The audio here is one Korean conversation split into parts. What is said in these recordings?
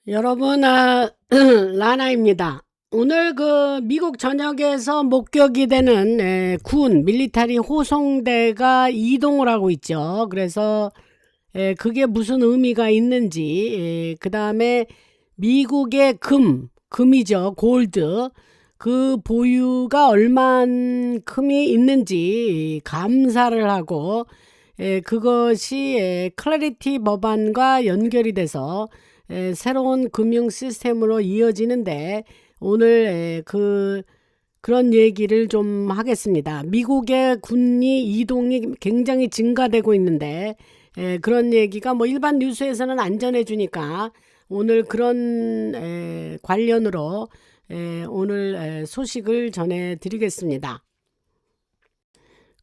여러분, 라나입니다. 오늘 미국 전역에서 목격이 되는 군 밀리터리 호송대가 이동을 하고 있죠. 그래서 그게 무슨 의미가 있는지, 그 다음에 미국의 금이죠. 골드. 그 보유가 얼만큼이 있는지 감사를 하고, 그것이 클래리티 법안과 연결이 돼서 새로운 금융 시스템으로 이어지는데, 오늘 그런 얘기를 좀 하겠습니다. 미국의 군이 이동이 굉장히 증가되고 있는데, 그런 얘기가 뭐 일반 뉴스에서는 안 전해주니까 오늘 그런 관련으로 오늘 소식을 전해드리겠습니다.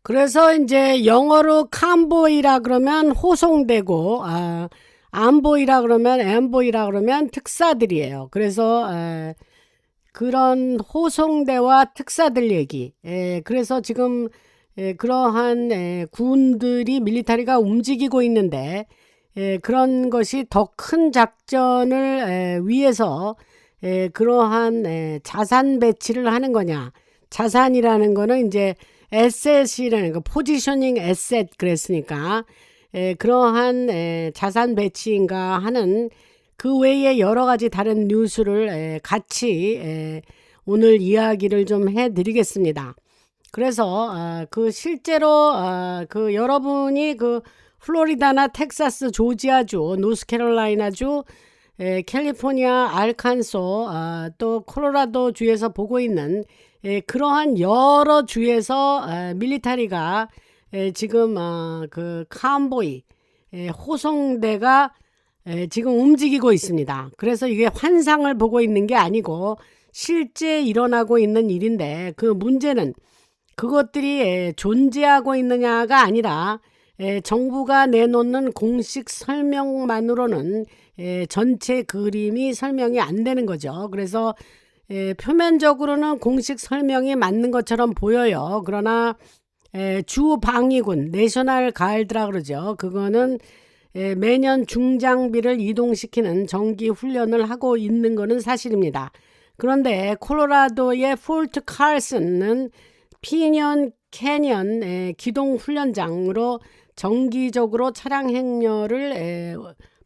그래서 이제 영어로 캄보이라 그러면 호송되고, 안보이라 그러면 엠보이라 그러면 특사들이에요. 그래서 그런 호송대와 특사들 얘기. 그래서 지금 그러한 군들이 밀리터리가 움직이고 있는데, 그런 것이 더 큰 작전을 위해서 그러한 자산 배치를 하는 거냐. 자산이라는 거는 이제 에셋이라는 거, 포지셔닝 에셋 그랬으니까 그러한 자산 배치인가 하는 그 외에 여러 가지 다른 뉴스를 같이 오늘 이야기를 좀 해드리겠습니다. 그래서 그 실제로 그 여러분이 그 플로리다나 텍사스, 조지아주, 노스캐롤라이나주, 캘리포니아, 알칸소, 또 콜로라도 주에서 보고 있는 그러한 여러 주에서 밀리터리가 지금 그 캄보이 호송대가 지금 움직이고 있습니다. 그래서 이게 환상을 보고 있는 게 아니고 실제 일어나고 있는 일인데, 그 문제는 그것들이 존재하고 있느냐가 아니라 정부가 내놓는 공식 설명만으로는 전체 그림이 설명이 안 되는 거죠. 그래서 표면적으로는 공식 설명이 맞는 것처럼 보여요. 그러나 주 방위군, 내셔널 가드라 그러죠. 그거는 매년 중장비를 이동시키는 정기 훈련을 하고 있는 것은 사실입니다. 그런데 콜로라도의 폴트 칼슨은 피니언 캐년 기동 훈련장으로 정기적으로 차량 행렬을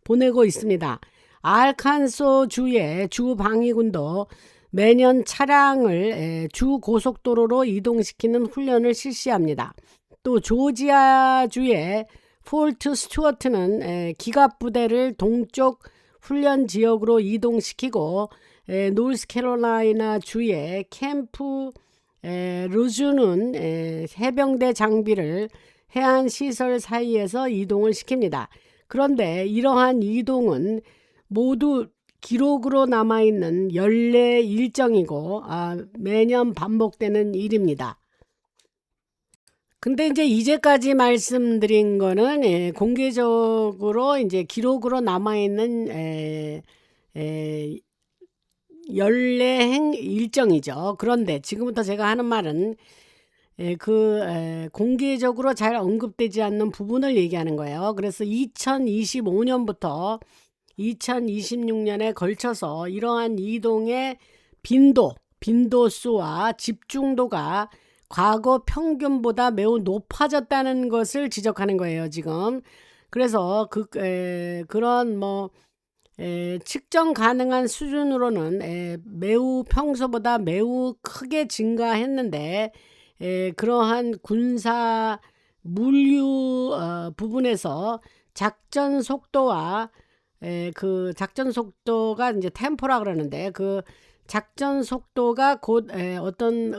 보내고 있습니다. 알칸소 주의 주 방위군도 매년 차량을 주 고속도로로 이동시키는 훈련을 실시합니다. 또 조지아주의 폴트 스튜어트는 기갑 부대를 동쪽 훈련 지역으로 이동시키고, 노스캐롤라이나 주의 캠프 루즈는 해병대 장비를 해안 시설 사이에서 이동을 시킵니다. 그런데 이러한 이동은 모두 기록으로 남아있는 연례 일정이고 매년 반복되는 일입니다. 근데 이제까지 말씀드린 거는 공개적으로 이제 기록으로 남아있는 연례 일정이죠. 그런데 지금부터 제가 하는 말은 공개적으로 잘 언급되지 않는 부분을 얘기하는 거예요. 그래서 2025년부터 2026년에 걸쳐서 이러한 이동의 빈도수와 집중도가 과거 평균보다 매우 높아졌다는 것을 지적하는 거예요, 지금. 그래서 그런 측정 가능한 수준으로는 매우 평소보다 매우 크게 증가했는데, 그러한 군사 물류 부분에서 작전 속도와 그 작전 속도가 이제 템포라 그러는데, 그 작전 속도가 곧 어떤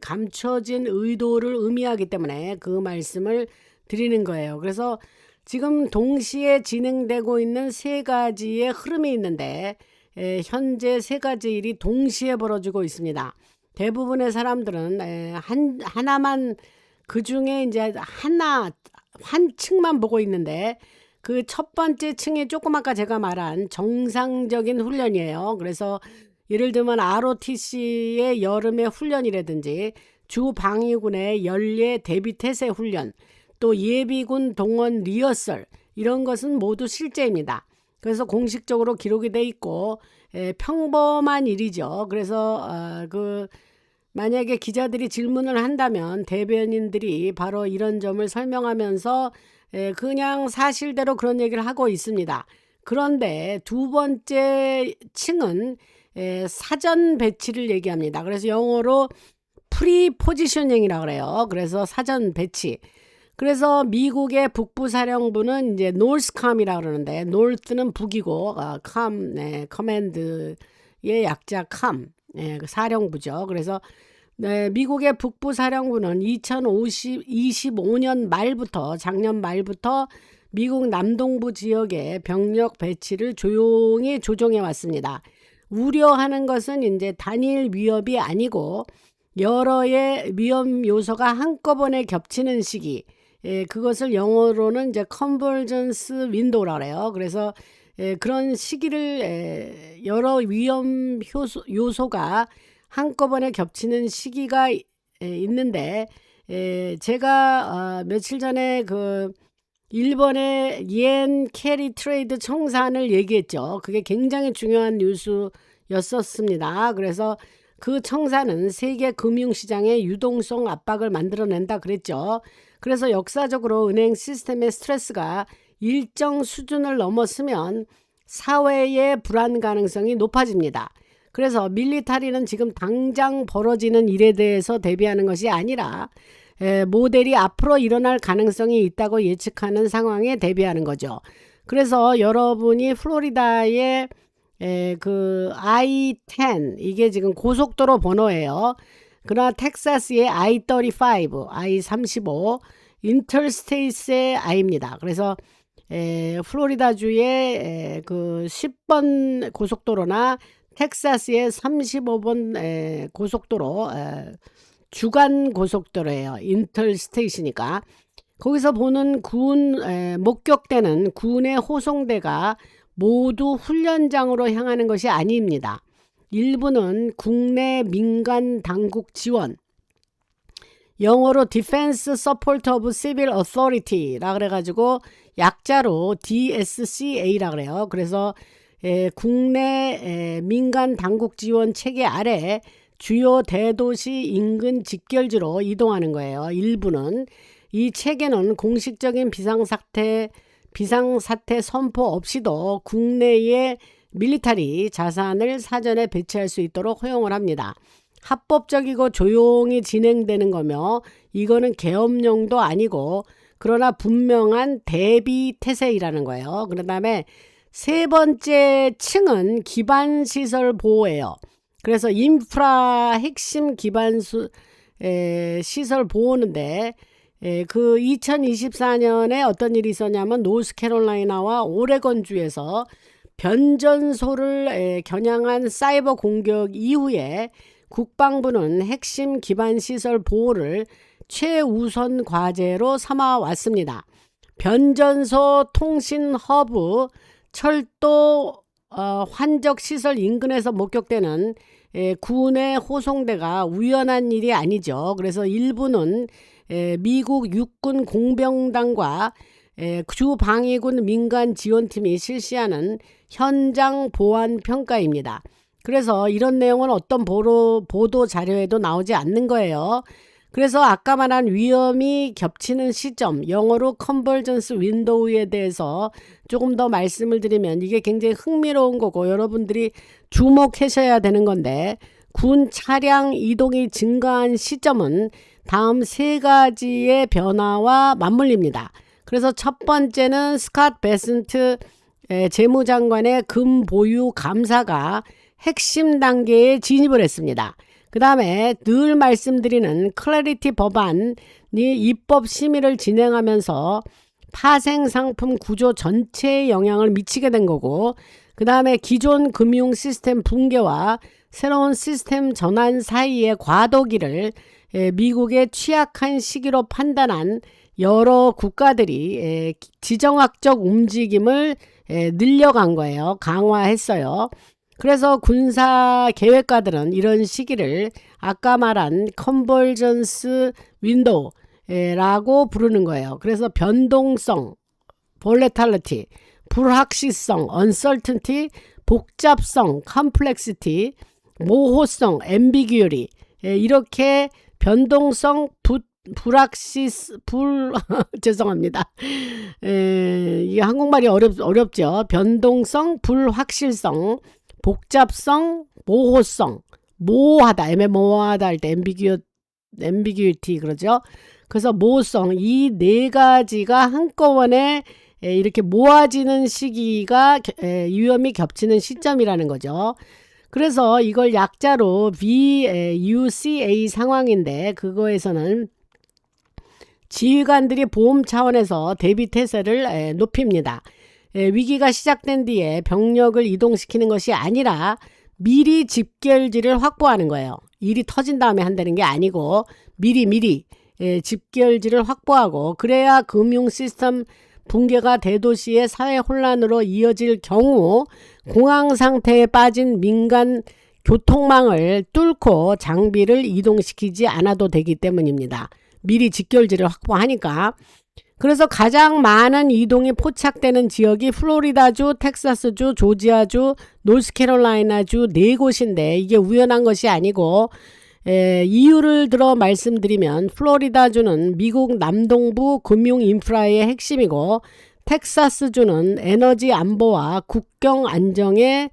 감춰진 의도를 의미하기 때문에 그 말씀을 드리는 거예요. 그래서 지금 동시에 진행되고 있는 세 가지의 흐름이 있는데, 현재 세 가지 일이 동시에 벌어지고 있습니다. 대부분의 사람들은 하나만, 그 중에 이제 한 층만 보고 있는데, 그 첫 번째 층이 조금 아까 제가 말한 정상적인 훈련이에요. 그래서 예를 들면 ROTC의 여름의 훈련이라든지 주 방위군의 연례 대비 태세 훈련, 또 예비군 동원 리허설, 이런 것은 모두 실제입니다. 그래서 공식적으로 기록이 돼 있고 평범한 일이죠. 그래서 만약에 기자들이 질문을 한다면 대변인들이 바로 이런 점을 설명하면서 그냥 사실대로 그런 얘기를 하고 있습니다. 그런데 두 번째 층은 사전 배치를 얘기합니다. 그래서 영어로 프리포지셔닝이라고 그래요. 그래서 사전 배치. 그래서 미국의 북부사령부는 이제 노스캄이라고 그러는데, 노스는 북이고 커맨드의 약자 캄, 그 사령부죠. 그래서 미국의 북부사령부는 2025년 말부터, 작년 말부터 미국 남동부 지역의 병력 배치를 조용히 조정해 왔습니다. 우려하는 것은 이제 단일 위협이 아니고 여러의 위험 요소가 한꺼번에 겹치는 시기, 그것을 영어로는 이제 컨버전스 윈도우라고 해요. 그래서 그런 시기를 여러 위험 요소가 한꺼번에 겹치는 시기가 있는데, 제가 며칠 전에 일본의 옌 캐리 트레이드 청산을 얘기했죠. 그게 굉장히 중요한 뉴스였었습니다. 그래서 그 청산은 세계 금융시장의 유동성 압박을 만들어낸다 그랬죠. 그래서 역사적으로 은행 시스템의 스트레스가 일정 수준을 넘었으면 사회의 불안 가능성이 높아집니다. 그래서 밀리터리는 지금 당장 벌어지는 일에 대해서 대비하는 것이 아니라 모델이 앞으로 일어날 가능성이 있다고 예측하는 상황에 대비하는 거죠. 그래서 여러분이 플로리다의 I-10, 이게 지금 고속도로 번호예요. 그러나 텍사스의 I-35, I-35, 인터스테이트의 I입니다. 그래서 플로리다주의 10번 고속도로나 텍사스의 35번 고속도로, 주간 고속도로예요. 인터스테이트니까. 거기서 보는 목격되는 군의 호송대가 모두 훈련장으로 향하는 것이 아닙니다. 일부는 국내 민간 당국 지원, 영어로 Defense Support of Civil Authority라 그래가지고 약자로 DSCA라 그래요. 그래서 국내 민간 당국 지원 체계 아래 주요 대도시 인근 직결지로 이동하는 거예요. 일부는. 이 체계는 공식적인 비상사태 선포 없이도 국내의 밀리터리 자산을 사전에 배치할 수 있도록 허용을 합니다. 합법적이고 조용히 진행되는 거며, 이거는 계엄령도 아니고 그러나 분명한 대비 태세이라는 거예요. 그 다음에 세 번째 층은 기반시설 보호예요. 그래서 인프라 핵심 기반 시설 보호인데, 그 2024년에 어떤 일이 있었냐면 노스캐롤라이나와 오레곤주에서 변전소를 겨냥한 사이버 공격 이후에 국방부는 핵심 기반 시설 보호를 최우선 과제로 삼아 왔습니다. 변전소, 통신 허브, 철도 환적 시설 인근에서 목격되는 군의 호송대가 우연한 일이 아니죠. 그래서 일부는 미국 육군 공병단과 주방위군 민간 지원팀이 실시하는 현장 보안 평가입니다. 그래서 이런 내용은 어떤 보도 자료에도 나오지 않는 거예요. 그래서 아까 말한 위험이 겹치는 시점, 영어로 컨버전스 윈도우에 대해서 조금 더 말씀을 드리면, 이게 굉장히 흥미로운 거고 여러분들이 주목하셔야 되는 건데, 군 차량 이동이 증가한 시점은 다음 세 가지의 변화와 맞물립니다. 그래서 첫 번째는 스캇 베센트 재무장관의 금 보유 감사가 핵심 단계에 진입을 했습니다. 그 다음에 늘 말씀드리는 클래리티 법안이 입법 심의를 진행하면서 파생상품 구조 전체에 영향을 미치게 된 거고, 그 다음에 기존 금융 시스템 붕괴와 새로운 시스템 전환 사이의 과도기를 미국의 취약한 시기로 판단한 여러 국가들이 지정학적 움직임을 늘려간 거예요. 강화했어요. 그래서 군사 계획가들은 이런 시기를 아까 말한 컨버전스 윈도우라고 부르는 거예요. 그래서 변동성, 볼레탈리티, 불확실성 uncertainty, 복잡성 complexity, 모호성 ambiguity, 이렇게 변동성 죄송합니다. 이 한국말이 어렵죠. 변동성, 불확실성, 복잡성, 모호성, 모호하다, 애매모호하다 할 때 ambiguity 그러죠. 그래서 모호성, 이 네 가지가 한꺼번에 이렇게 모아지는 시기가 위험이 겹치는 시점이라는 거죠. 그래서 이걸 약자로 VUCA 상황인데, 그거에서는 지휘관들이 보험 차원에서 대비 태세를 높입니다. 위기가 시작된 뒤에 병력을 이동시키는 것이 아니라 미리 집결지를 확보하는 거예요. 일이 터진 다음에 한다는 게 아니고 미리 집결지를 확보하고, 그래야 금융 시스템 붕괴가 대도시의 사회 혼란으로 이어질 경우 공황 상태에 빠진 민간 교통망을 뚫고 장비를 이동시키지 않아도 되기 때문입니다. 미리 직결지를 확보하니까. 그래서 가장 많은 이동이 포착되는 지역이 플로리다주, 텍사스주, 조지아주, 노스캐롤라이나주 4곳인데 이게 우연한 것이 아니고, 이유를 들어 말씀드리면 플로리다주는 미국 남동부 금융 인프라의 핵심이고, 텍사스주는 에너지 안보와 국경 안정의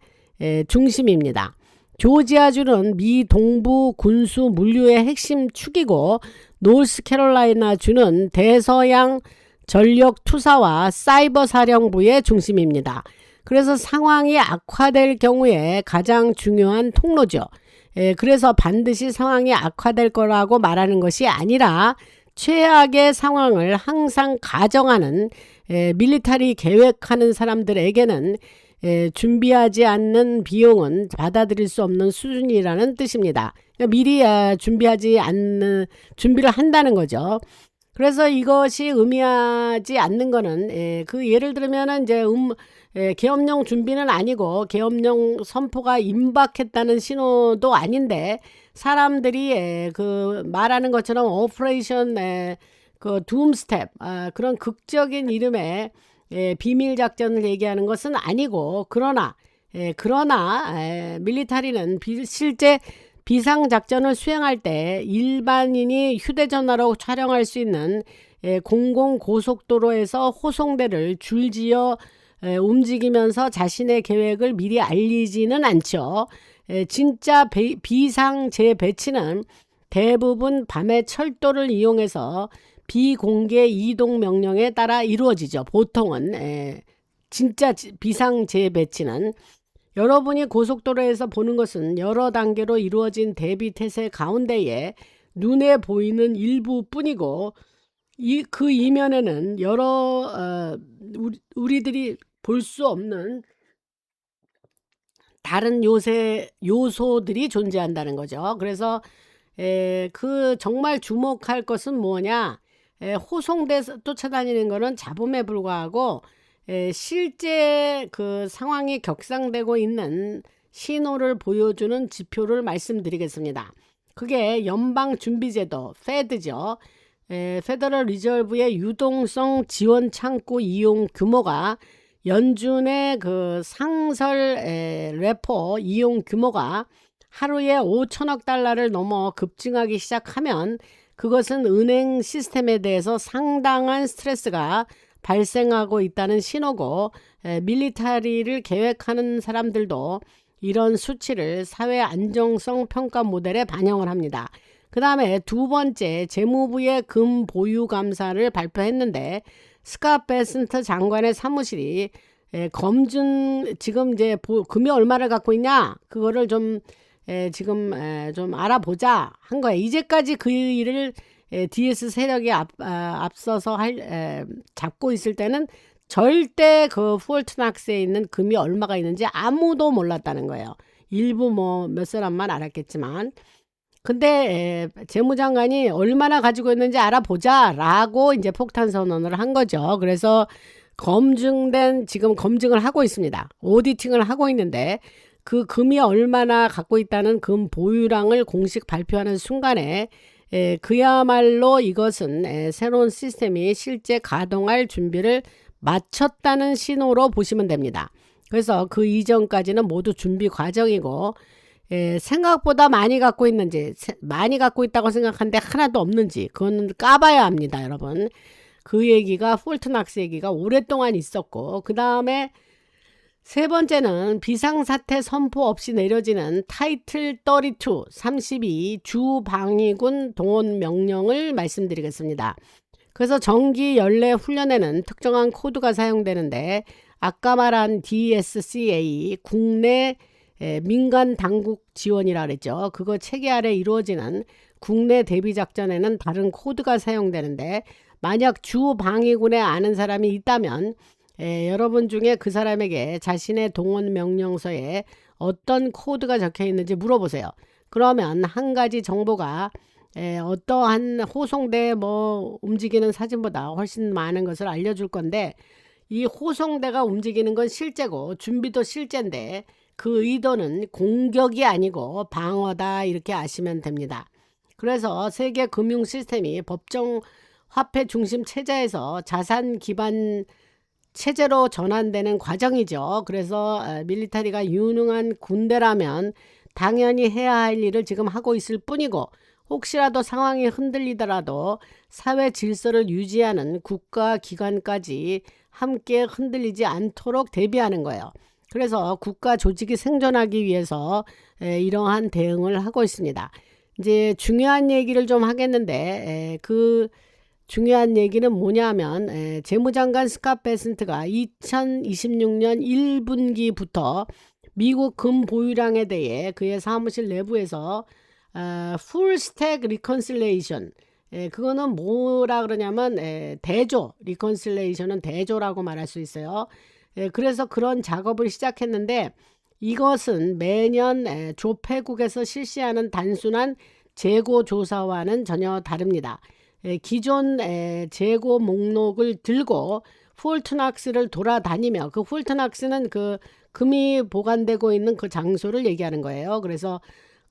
중심입니다. 조지아주는 미 동부 군수 물류의 핵심 축이고, 노스캐롤라이나주는 대서양 전력 투사와 사이버 사령부의 중심입니다. 그래서 상황이 악화될 경우에 가장 중요한 통로죠. 그래서 반드시 상황이 악화될 거라고 말하는 것이 아니라 최악의 상황을 항상 가정하는, 밀리터리 계획하는 사람들에게는 준비하지 않는 비용은 받아들일 수 없는 수준이라는 뜻입니다. 그러니까 미리 준비를 한다는 거죠. 그래서 이것이 의미하지 않는 거는, 그 예를 들면은 이제 계엄령 준비는 아니고 계엄령 선포가 임박했다는 신호도 아닌데, 사람들이 그 말하는 것처럼 오퍼레이션 그 둠스텝, 그런 극적인 이름의 비밀 작전을 얘기하는 것은 아니고, 그러나 밀리터리는 실제 비상작전을 수행할 때 일반인이 휴대전화로 촬영할 수 있는 공공고속도로에서 호송대를 줄지어 움직이면서 자신의 계획을 미리 알리지는 않죠. 진짜 비상 재배치는 대부분 밤에 철도를 이용해서 비공개 이동 명령에 따라 이루어지죠. 보통은 진짜 비상 재배치는 여러분이 고속도로에서 보는 것은 여러 단계로 이루어진 대비 태세 가운데에 눈에 보이는 일부뿐이고, 그 이면에는 여러 우리들이 볼 수 없는 다른 요소들이 존재한다는 거죠. 그래서 그 정말 주목할 것은 뭐냐, 호송대 쫓아다니는 것은 잡음에 불과하고, 실제 그 상황이 격상되고 있는 신호를 보여주는 지표를 말씀드리겠습니다. 그게 연방준비제도 페드죠. 페더럴 리저브의 유동성 지원 창구 이용 규모가 연준의 그 상설 레포 이용 규모가 하루에 5천억 달러를 넘어 급증하기 시작하면, 그것은 은행 시스템에 대해서 상당한 스트레스가 발생하고 있다는 신호고, 밀리터리를 계획하는 사람들도 이런 수치를 사회 안정성 평가 모델에 반영을 합니다. 그 다음에 두 번째, 재무부의 금 보유 감사를 발표했는데, 스캇 베센트 장관의 사무실이 지금 이제 금이 얼마를 갖고 있냐, 그거를 좀 알아보자 한 거예요. 이제까지 그 일을 DS 세력이 앞서서 잡고 있을 때는 절대 그 푸얼튼 학스에 있는 금이 얼마가 있는지 아무도 몰랐다는 거예요. 일부 몇 사람만 알았겠지만. 근데 재무장관이 얼마나 가지고 있는지 알아보자 라고 이제 폭탄 선언을 한 거죠. 그래서 지금 검증을 하고 있습니다. 오디팅을 하고 있는데, 그 금이 얼마나 갖고 있다는 금 보유량을 공식 발표하는 순간에 그야말로 이것은 새로운 시스템이 실제 가동할 준비를 마쳤다는 신호로 보시면 됩니다. 그래서 그 이전까지는 모두 준비 과정이고 생각보다 많이 갖고 있는지 많이 갖고 있다고 생각하는데 하나도 없는지 그건 까봐야 합니다, 여러분. 그 얘기가 폴트낙스 얘기가 오랫동안 있었고, 그 다음에 세 번째는 비상사태 선포 없이 내려지는 타이틀 32 주방위군 동원 명령을 말씀드리겠습니다. 그래서 정기 연례 훈련에는 특정한 코드가 사용되는데, 아까 말한 DSCA 국내 민간 당국 지원이라 그랬죠. 그거 체계 아래 이루어지는 국내 대비 작전에는 다른 코드가 사용되는데, 만약 주방위군에 아는 사람이 있다면 여러분 중에 그 사람에게 자신의 동원 명령서에 어떤 코드가 적혀 있는지 물어보세요. 그러면 한 가지 정보가 어떠한 호송대 움직이는 사진보다 훨씬 많은 것을 알려줄 건데, 이 호송대가 움직이는 건 실제고 준비도 실제인데 그 의도는 공격이 아니고 방어다, 이렇게 아시면 됩니다. 그래서 세계 금융 시스템이 법정 화폐 중심 체제에서 자산 기반 체제로 전환되는 과정이죠. 그래서 밀리터리가 유능한 군대라면 당연히 해야 할 일을 지금 하고 있을 뿐이고, 혹시라도 상황이 흔들리더라도 사회 질서를 유지하는 국가 기관까지 함께 흔들리지 않도록 대비하는 거예요. 그래서 국가 조직이 생존하기 위해서 이러한 대응을 하고 있습니다. 이제 중요한 얘기를 좀 하겠는데, 그 중요한 얘기는 뭐냐면 재무장관 스캇 베센트가 2026년 1분기부터 미국 금 보유량에 대해 그의 사무실 내부에서 풀 스택 리컨실레이션, 그거는 뭐라 그러냐면 대조, 리컨실레이션은 대조라고 말할 수 있어요. 그래서 그런 작업을 시작했는데, 이것은 매년 조폐국에서 실시하는 단순한 재고 조사와는 전혀 다릅니다. 기존 재고 목록을 들고 폴트낙스를 돌아다니며, 그 폴트낙스는 그 금이 보관되고 있는 그 장소를 얘기하는 거예요. 그래서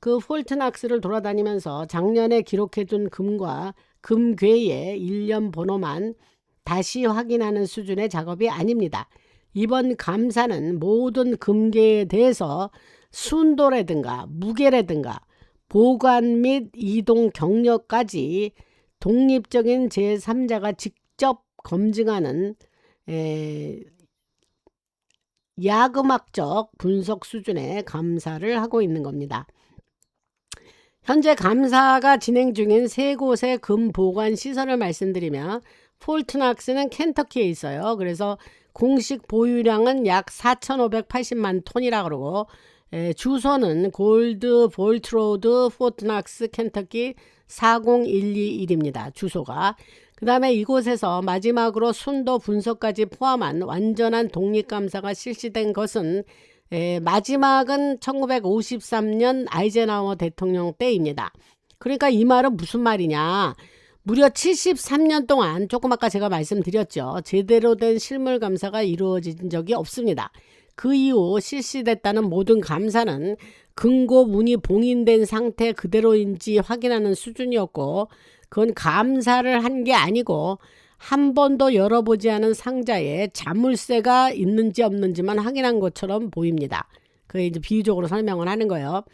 그 폴트낙스를 돌아다니면서 작년에 기록해둔 금과 금괴의 일련 번호만 다시 확인하는 수준의 작업이 아닙니다. 이번 감사는 모든 금괴에 대해서 순도라든가 무게라든가 보관 및 이동 경로까지 독립적인 제3자가 직접 검증하는 야금학적 분석 수준의 감사를 하고 있는 겁니다. 현재 감사가 진행 중인 세 곳의 금 보관 시설을 말씀드리면, 폴트낙스는 켄터키에 있어요. 그래서 공식 보유량은 약 4,580만 톤이라 그러고, 주소는 골드 볼트 로드 폴트낙스 켄터키 40121입니다. 주소가. 그 다음에 이곳에서 마지막으로 순도 분석까지 포함한 완전한 독립감사가 실시된 것은 마지막은 1953년 아이젠하워 대통령 때입니다. 그러니까 이 말은 무슨 말이냐, 무려 73년 동안, 조금 아까 제가 말씀드렸죠, 제대로 된 실물 감사가 이루어진 적이 없습니다. 그 이후 실시됐다는 모든 감사는 금고문이 봉인된 상태 그대로인지 확인하는 수준이었고, 그건 감사를 한 게 아니고 한 번도 열어보지 않은 상자에 자물쇠가 있는지 없는지만 확인한 것처럼 보입니다. 그게 이제 비유적으로 설명을 하는 거예요.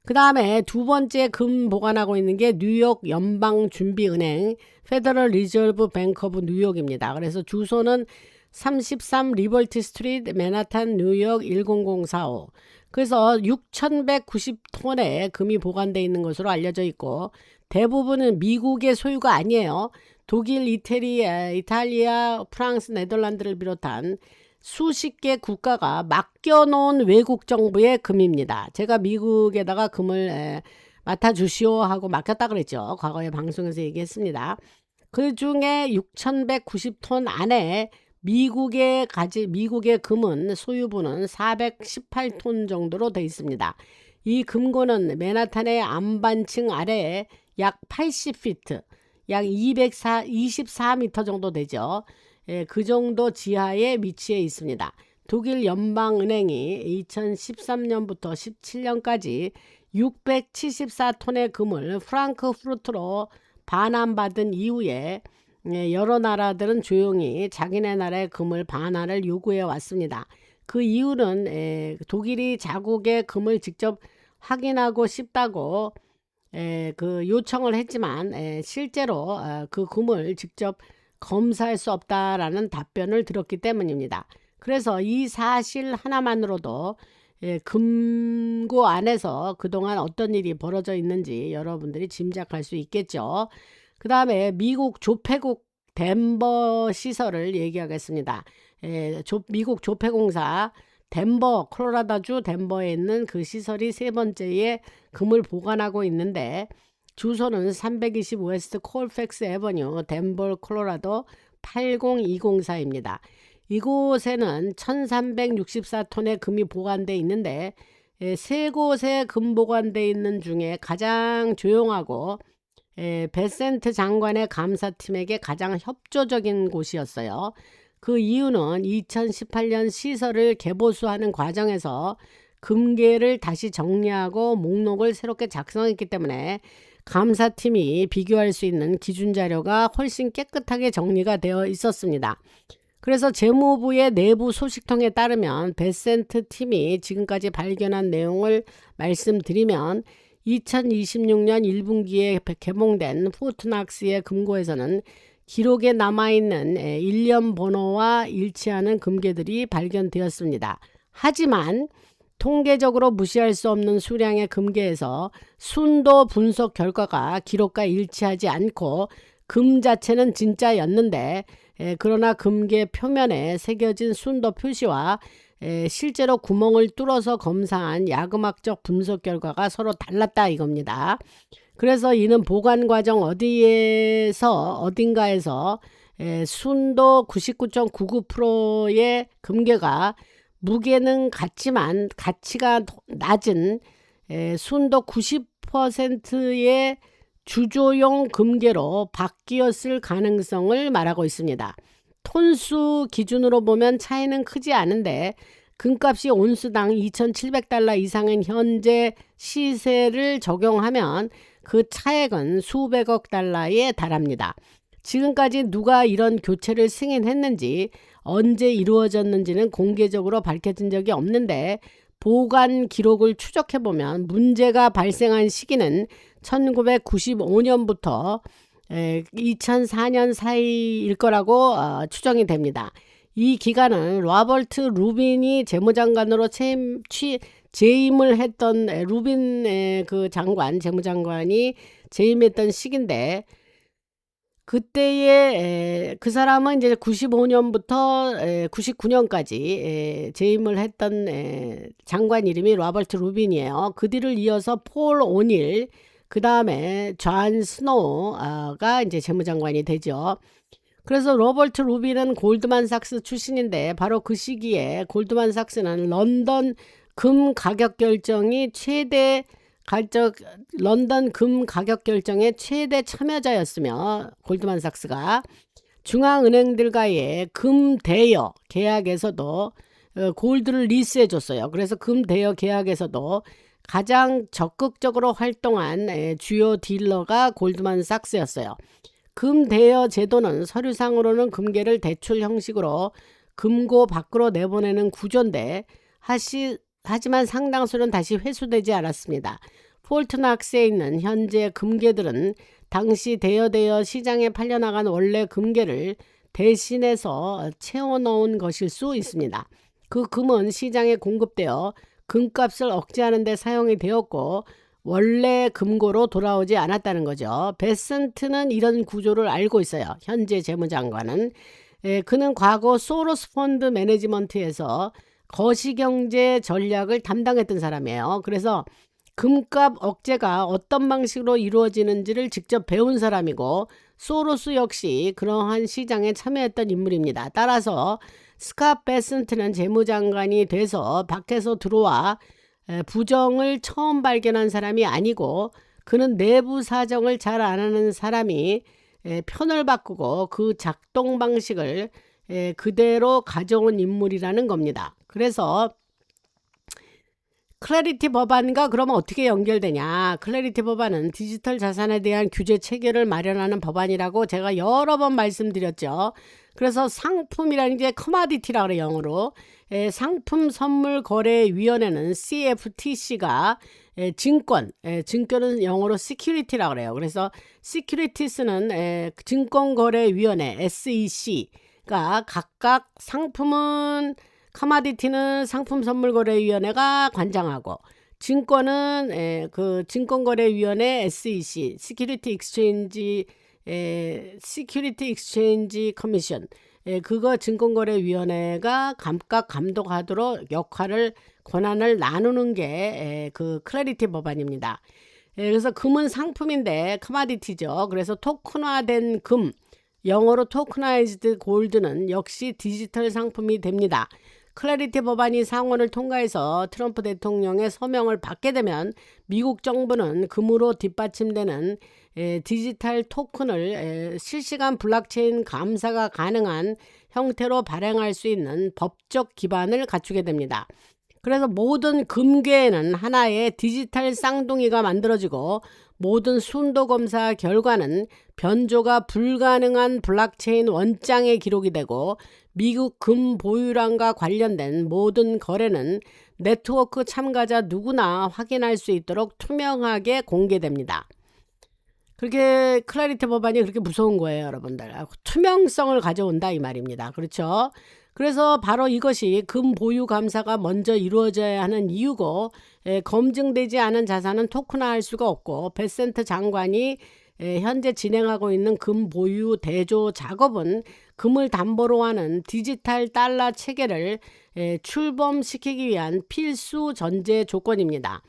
그 다음에 두 번째 금 보관하고 있는 게 뉴욕 연방준비은행 페더럴 리저브 뱅크 오브 뉴욕입니다. 그래서 주소는 33 리버티 스트리트 맨하탄 뉴욕 10045. 그래서 6,190톤의 금이 보관되어 있는 것으로 알려져 있고, 대부분은 미국의 소유가 아니에요. 독일, 이탈리아, 프랑스, 네덜란드를 비롯한 수십 개 국가가 맡겨놓은 외국 정부의 금입니다. 제가 미국에다가 금을 맡아주시오 하고 맡겼다 그랬죠. 과거에 방송에서 얘기했습니다. 그 중에 6,190톤 안에 미국의 금은 소유분은 418톤 정도로 되어 있습니다. 이 금고는 맨하탄의 안반층 아래에 약 80피트, 약 24m 정도 되죠. 그 정도 지하에 위치해 있습니다. 독일 연방은행이 2013년부터 17년까지 674톤의 금을 프랑크푸르트로 반환받은 이후에 여러 나라들은 조용히 자기네 나라의 금을 반환을 요구해 왔습니다. 그 이유는 독일이 자국의 금을 직접 확인하고 싶다고 그 요청을 했지만 실제로 그 금을 직접 검사할 수 없다라는 답변을 들었기 때문입니다. 그래서 이 사실 하나만으로도 금고 안에서 그동안 어떤 일이 벌어져 있는지 여러분들이 짐작할 수 있겠죠. 그 다음에 미국 조폐국 덴버 시설을 얘기하겠습니다. 미국 조폐공사 덴버, 콜로라도주 덴버에 있는 그 시설이 세 번째에 금을 보관하고 있는데 주소는 320 웨스트 콜팩스 에버뉴 덴버 콜로라도 80204입니다. 이곳에는 1364톤의 금이 보관되어 있는데 세 곳에 금 보관되어 있는 중에 가장 조용하고 베센트 장관의 감사팀에게 가장 협조적인 곳이었어요. 그 이유는 2018년 시설을 개보수하는 과정에서 금괴를 다시 정리하고 목록을 새롭게 작성했기 때문에 감사팀이 비교할 수 있는 기준 자료가 훨씬 깨끗하게 정리가 되어 있었습니다. 그래서 재무부의 내부 소식통에 따르면 베센트 팀이 지금까지 발견한 내용을 말씀드리면 2026년 1분기에 개봉된 포트낙스의 금고에서는 기록에 남아있는 일련 번호와 일치하는 금괴들이 발견되었습니다. 하지만 통계적으로 무시할 수 없는 수량의 금괴에서 순도 분석 결과가 기록과 일치하지 않고 금 자체는 진짜였는데 그러나 금괴 표면에 새겨진 순도 표시와 실제로 구멍을 뚫어서 검사한 야금학적 분석 결과가 서로 달랐다 이겁니다. 그래서 이는 보관 과정 어딘가에서 순도 99.99%의 금괴가 무게는 같지만 가치가 낮은 순도 90%의 주조용 금괴로 바뀌었을 가능성을 말하고 있습니다. 톤수 기준으로 보면 차이는 크지 않은데 금값이 온수당 2,700달러 이상인 현재 시세를 적용하면 그 차액은 수백억 달러에 달합니다. 지금까지 누가 이런 교체를 승인했는지 언제 이루어졌는지는 공개적으로 밝혀진 적이 없는데 보관 기록을 추적해보면 문제가 발생한 시기는 1995년부터 2004년 사이일 거라고 추정이 됩니다. 이 기간은 로버트 루빈이 재무장관으로 재임을 했던 루빈 그 재무장관이 재임했던 시기인데 그때에 그 사람은 이제 95년부터 99년까지 재임을 했던 장관 이름이 로버트 루빈이에요. 그 뒤를 이어서 폴 오닐, 그 다음에 존 스노우가 이제 재무장관이 되죠. 그래서 로버트 루빈은 골드만삭스 출신인데 바로 그 시기에 골드만삭스는 런던 금 가격 결정의 최대 참여자였으며 골드만삭스가 중앙은행들과의 금 대여 계약에서도 골드를 리스해 줬어요. 그래서 금 대여 계약에서도 가장 적극적으로 활동한 주요 딜러가 골드만삭스였어요. 금 대여 제도는 서류상으로는 금괴를 대출 형식으로 금고 밖으로 내보내는 구조인데 하지만 상당수는 다시 회수되지 않았습니다. 폴트낙스에 있는 현재 금괴들은 당시 대여되어 시장에 팔려나간 원래 금괴를 대신해서 채워넣은 것일 수 있습니다. 그 금은 시장에 공급되어 금값을 억제하는 데 사용이 되었고 원래 금고로 돌아오지 않았다는 거죠. 베센트는 이런 구조를 알고 있어요. 현재 재무장관은 그는 과거 소로스 펀드 매니지먼트에서 거시경제 전략을 담당했던 사람이에요. 그래서 금값 억제가 어떤 방식으로 이루어지는지를 직접 배운 사람이고 소로스 역시 그러한 시장에 참여했던 인물입니다. 따라서 스캇 베센트는 재무장관이 돼서 밖에서 들어와 부정을 처음 발견한 사람이 아니고 그는 내부 사정을 잘 아는 사람이 편을 바꾸고 그 작동 방식을 그대로 가져온 인물이라는 겁니다. 그래서 클래리티 법안과 그러면 어떻게 연결되냐? 클래리티 법안은 디지털 자산에 대한 규제 체계를 마련하는 법안이라고 제가 여러 번 말씀드렸죠. 그래서 상품이라는 게 커머디티라 그래 영어로. 상품 선물 거래 위원회는 CFTC가 증권은 영어로 security라 그래요. 그래서 securities는 증권거래위원회 SEC가 각각 상품은 커머디티는 상품선물거래위원회가 관장하고 증권은 그 증권거래위원회 SEC 시큐리티 익스체인지 커미션 그거 증권거래위원회가 감각 감독하도록 권한을 나누는 게 그 클래리티 법안입니다. 그래서 금은 상품인데 커머디티죠. 그래서 토큰화된 금 영어로 토크나이즈드 골드는 역시 디지털 상품이 됩니다. 클래리티 법안이 상원을 통과해서 트럼프 대통령의 서명을 받게 되면 미국 정부는 금으로 뒷받침되는 디지털 토큰을 실시간 블록체인 감사가 가능한 형태로 발행할 수 있는 법적 기반을 갖추게 됩니다. 그래서 모든 금괴에는 하나의 디지털 쌍둥이가 만들어지고 모든 순도 검사 결과는 변조가 불가능한 블록체인 원장에 기록이 되고 미국 금 보유량과 관련된 모든 거래는 네트워크 참가자 누구나 확인할 수 있도록 투명하게 공개됩니다. 그렇게 클래리티 법안이 그렇게 무서운 거예요, 여러분들. 투명성을 가져온다 이 말입니다. 그렇죠? 그래서 바로 이것이 금 보유 감사가 먼저 이루어져야 하는 이유고 검증되지 않은 자산은 토큰화할 수가 없고 베센트 장관이 현재 진행하고 있는 금 보유 대조 작업은 금을 담보로 하는 디지털 달러 체계를 출범시키기 위한 필수 전제 조건입니다.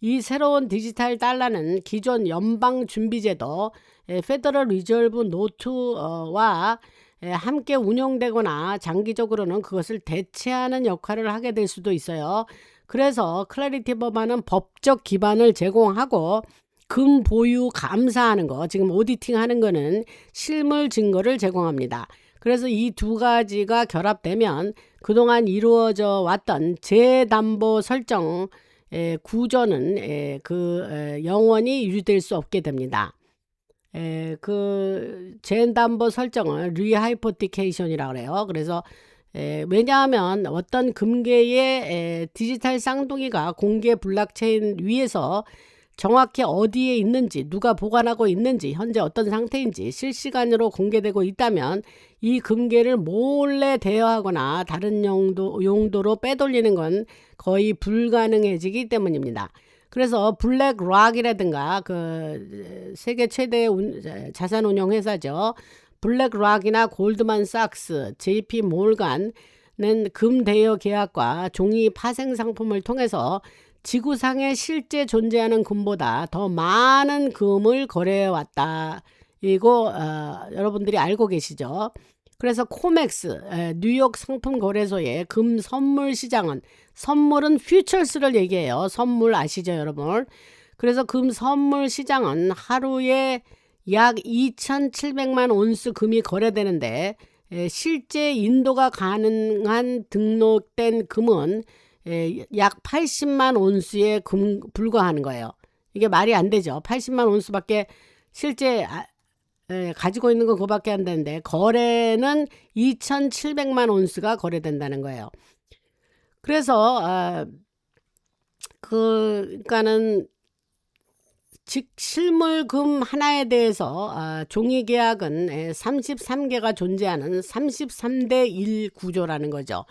이 새로운 디지털 달러는 기존 연방준비제도 페더럴 리저브 노트와 함께 운영되거나 장기적으로는 그것을 대체하는 역할을 하게 될 수도 있어요. 그래서 클래리티 법안은 법적 기반을 제공하고 금 보유 감사하는 거, 지금 오디팅 하는 거는 실물 증거를 제공합니다. 그래서 이 두 가지가 결합되면 그동안 이루어져 왔던 재담보 설정 구조는 영원히 유지될 수 없게 됩니다. 그 재담보 설정을 리하이포티케이션이라고 그래요. 그래서 왜냐하면 어떤 금괴의 디지털 쌍둥이가 공개 블록체인 위에서 정확히 어디에 있는지, 누가 보관하고 있는지, 현재 어떤 상태인지 실시간으로 공개되고 있다면 이 금괴를 몰래 대여하거나 다른 용도로 빼돌리는 건 거의 불가능해지기 때문입니다. 그래서 블랙락이라든가 그 세계 최대 자산 운용 회사죠. 블랙락이나 골드만삭스, JP 몰간은 금 대여 계약과 종이 파생 상품을 통해서 지구상에 실제 존재하는 금보다 더 많은 금을 거래해왔다. 이거 여러분들이 알고 계시죠? 그래서 코맥스 뉴욕 상품 거래소의 금 선물 시장은 선물은 퓨처스를 얘기해요. 선물 아시죠, 여러분? 그래서 금 선물 시장은 하루에 약 2,700만 온스 금이 거래되는데 실제 인도가 가능한 등록된 금은 약 80만 온스에 불과하는 거예요. 이게 말이 안 되죠. 80만 온스밖에 실제 가지고 있는 건 그거밖에 안 되는데 거래는 2,700만 온스가 거래된다는 거예요. 그래서 그러니까는 즉 실물금 하나에 대해서 종이계약은 33개가 존재하는 33대 1 구조라는 거죠.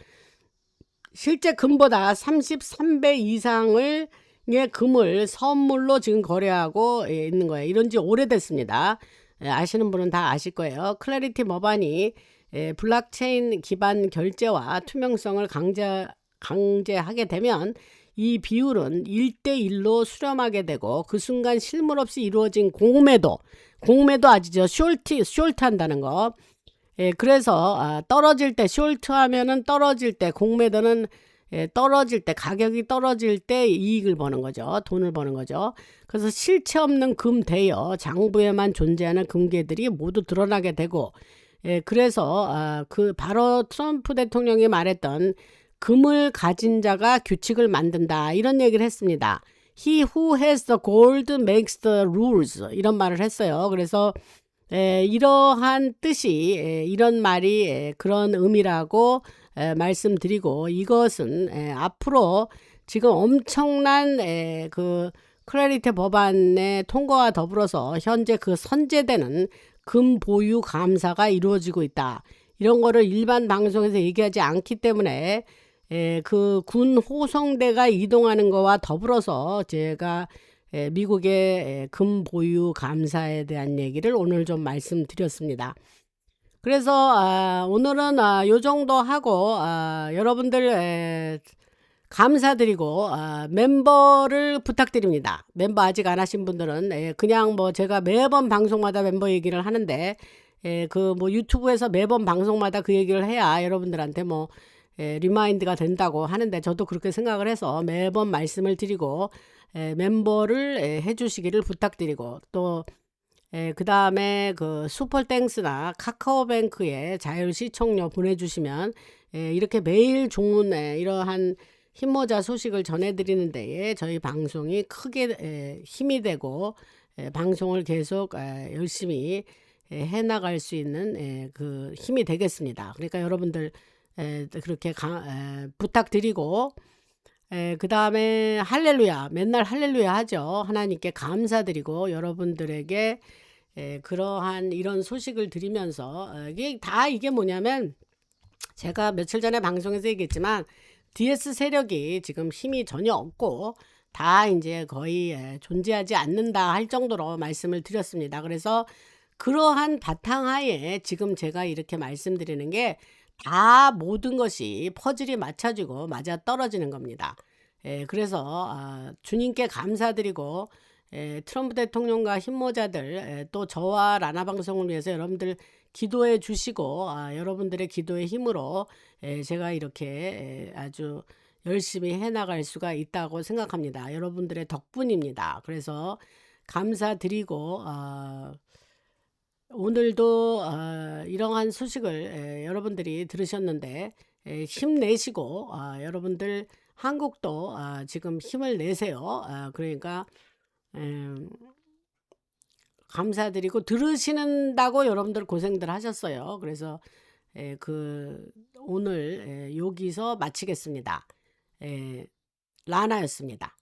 실제 금보다 33배 이상의 금을 선물로 지금 거래하고 있는 거예요. 이런 지 오래됐습니다. 아시는 분은 다 아실 거예요. 클래리티 법안이 블록체인 기반 결제와 투명성을 강제하게 되면 이 비율은 1대1로 수렴하게 되고 그 순간 실물 없이 이루어진 공매도 아시죠? 숄트 한다는 거. 그래서 떨어질 때 숄트 하면은 떨어질 때 공매도는 떨어질 때 가격이 떨어질 때 이익을 버는 거죠. 돈을 버는 거죠. 그래서 실체 없는 금 대여 장부에만 존재하는 금괴들이 모두 드러나게 되고 그래서 그 바로 트럼프 대통령이 말했던 금을 가진 자가 규칙을 만든다. 이런 얘기를 했습니다. He who has the gold makes the rules. 이런 말을 했어요. 그래서 이러한 뜻이 이런 말이 그런 의미라고 말씀드리고, 이것은 앞으로 지금 엄청난 그 클래리티 법안의 통과와 더불어서 현재 그 선제되는 금 보유 감사가 이루어지고 있다. 이런 거를 일반 방송에서 얘기하지 않기 때문에 그 군 호성대가 이동하는 거와 더불어서 제가 미국의 금 보유 감사에 대한 얘기를 오늘 좀 말씀드렸습니다. 그래서 오늘은 요 정도 하고 여러분들 감사드리고 멤버를 부탁드립니다. 멤버 아직 안 하신 분들은 그냥 뭐 제가 매번 방송마다 멤버 얘기를 하는데 그 뭐 유튜브에서 매번 방송마다 그 얘기를 해야 여러분들한테 뭐 리마인드가 된다고 하는데, 저도 그렇게 생각을 해서 매번 말씀을 드리고 멤버를 해주시기를 부탁드리고, 또 그 다음에 그 슈퍼땡스나 카카오뱅크에 자율 시청료 보내주시면 이렇게 매일 좋은 이러한 힘모자 소식을 전해드리는 데에 저희 방송이 크게 힘이 되고 방송을 계속 열심히 해나갈 수 있는 그 힘이 되겠습니다. 그러니까 여러분들 그렇게 부탁드리고, 그 다음에 할렐루야, 맨날 할렐루야 하죠. 하나님께 감사드리고 여러분들에게 그러한 이런 소식을 드리면서 이게 뭐냐면, 제가 며칠 전에 방송에서 얘기했지만 DS 세력이 지금 힘이 전혀 없고 다 이제 거의 존재하지 않는다 할 정도로 말씀을 드렸습니다. 그래서 그러한 바탕하에 지금 제가 이렇게 말씀드리는 게 다 모든 것이 퍼즐이 맞춰지고 맞아 떨어지는 겁니다. 그래서 주님께 감사드리고 트럼프 대통령과 힘모자들 또 저와 라나 방송을 위해서 여러분들 기도해 주시고 여러분들의 기도의 힘으로 제가 이렇게 아주 열심히 해나갈 수가 있다고 생각합니다. 여러분들의 덕분입니다. 그래서 감사드리고 오늘도 이러한 소식을 여러분들이 들으셨는데 힘내시고 여러분들 한국도 지금 힘을 내세요. 그러니까 감사드리고, 들으시는다고 여러분들 고생들 하셨어요. 그래서 오늘 여기서 마치겠습니다. 라나였습니다.